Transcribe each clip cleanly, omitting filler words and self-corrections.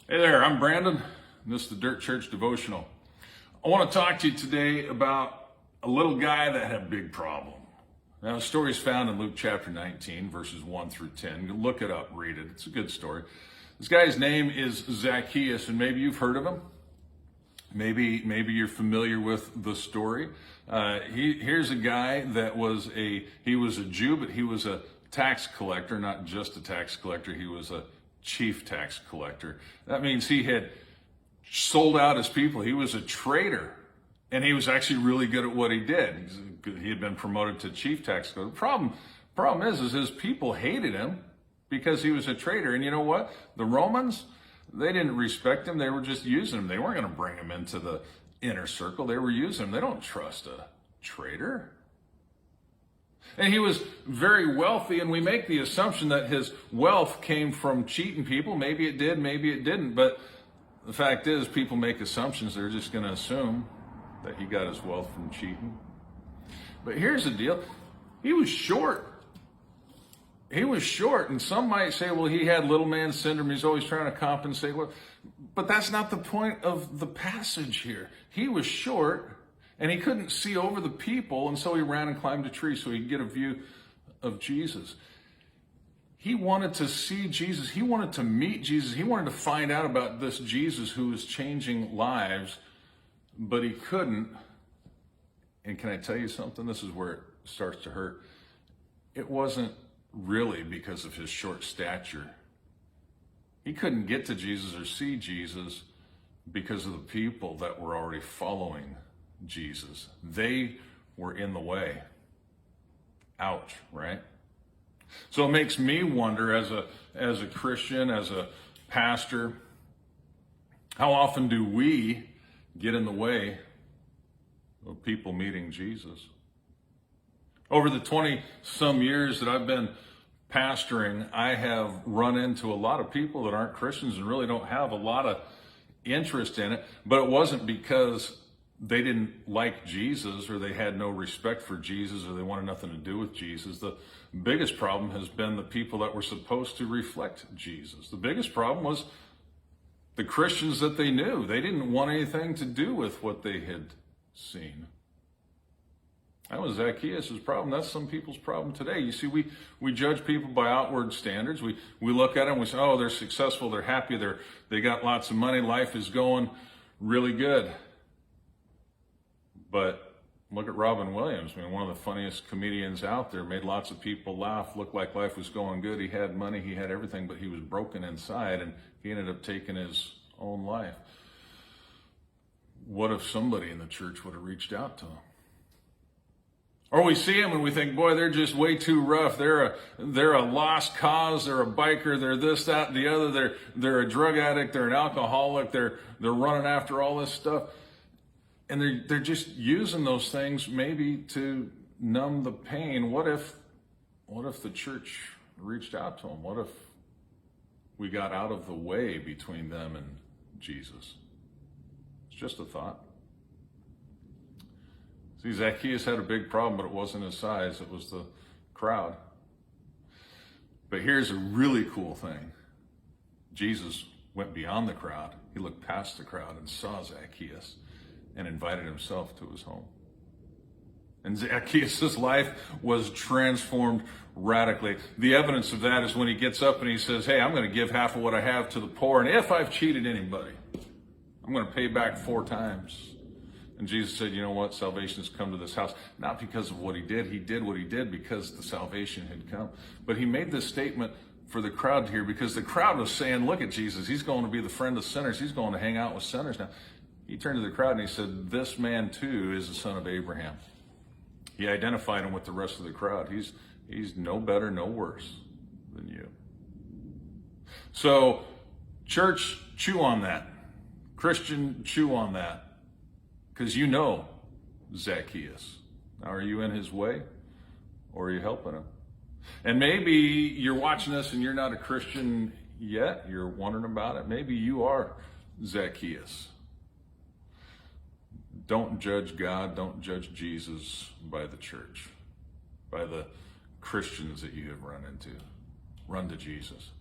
Hey there, I'm Brandon, and this is the Dirt Church Devotional. I want to talk to you today about a little guy that had a big problem. Now, the story is found in Luke chapter 19, verses 1 through 10. Look it up, read it. It's a good story. This guy's name is Zacchaeus, and maybe you've heard of him. Maybe you're familiar with the story. Here's a guy that he was a Jew, but he was a tax collector, not just a tax collector. He was a chief tax collector. That means he had sold out his people. He was a traitor, and he was actually really good at what he did. He had been promoted to chief tax collector. The problem is his people hated him because he was a traitor. And you know what? The Romans, they didn't respect him. They were just using him. They weren't going to bring him into the inner circle. They were using him. They don't trust a traitor. And he was very wealthy, and we make the assumption that his wealth came from cheating people. Maybe it did, maybe it didn't. But the fact is, people make assumptions. They're just going to assume that he got his wealth from cheating. But here's the deal. He was short. He was short, and some might say, well, he had little man syndrome. He's always trying to compensate. But that's not the point of the passage here. He was short, and he couldn't see over the people, and so he ran and climbed a tree so he could get a view of Jesus. He wanted to see Jesus. He wanted to meet Jesus. He wanted to find out about this Jesus who was changing lives, but he couldn't. And can I tell you something? This is where it starts to hurt. It wasn't really because of his short stature. He couldn't get to Jesus or see Jesus because of the people that were already following Jesus. They were in the way. Ouch, right? So it makes me wonder, as a Christian, as a pastor, how often do we get in the way of people meeting Jesus? Over the 20-some years that I've been pastoring, I have run into a lot of people that aren't Christians and really don't have a lot of interest in it, but it wasn't because they didn't like Jesus or they had no respect for Jesus or they wanted nothing to do with Jesus. The biggest problem has been the people that were supposed to reflect Jesus. The biggest problem was the Christians that they knew. They didn't want anything to do with what they had seen. That was Zacchaeus' problem. That's some people's problem today. You see, we judge people by outward standards. We look at them and we say, oh, they're successful, they're happy, they got lots of money, life is going really good. But look at Robin Williams. I mean, one of the funniest comedians out there, made lots of people laugh, looked like life was going good. He had money, he had everything, but he was broken inside, and he ended up taking his own life. What if somebody in the church would have reached out to him? Or we see them and we think, boy, they're just way too rough. They're a lost cause. They're a biker. They're this, that, and the other. They're a drug addict. They're an alcoholic. They're running after all this stuff. And they're just using those things maybe to numb the pain. What if the church reached out to them? What if we got out of the way between them and Jesus? It's just a thought. See, Zacchaeus had a big problem, but it wasn't his size. It was the crowd. But here's a really cool thing. Jesus went beyond the crowd. He looked past the crowd and saw Zacchaeus and invited himself to his home. And Zacchaeus' life was transformed radically. The evidence of that is when he gets up and he says, hey, I'm going to give half of what I have to the poor. And if I've cheated anybody, I'm going to pay back 4 times. And Jesus said, you know what? Salvation has come to this house. Not because of what he did. He did what he did because the salvation had come. But he made this statement for the crowd here because the crowd was saying, look at Jesus. He's going to be the friend of sinners. He's going to hang out with sinners now. He turned to the crowd and he said, this man too is the son of Abraham. He identified him with the rest of the crowd. He's no better, no worse than you. So, church, chew on that. Christian, chew on that. Because you know Zacchaeus. Now, are you in his way or are you helping him? And maybe you're watching this and you're not a Christian yet. You're wondering about it. Maybe you are Zacchaeus. Don't judge God, don't judge Jesus by the church, by the Christians that you have run into. Run to Jesus.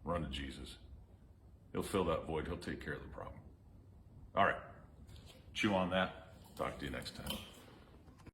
Run to Jesus. He'll fill that void. He'll take care of the problem. All right. Chew on that. Talk to you next time.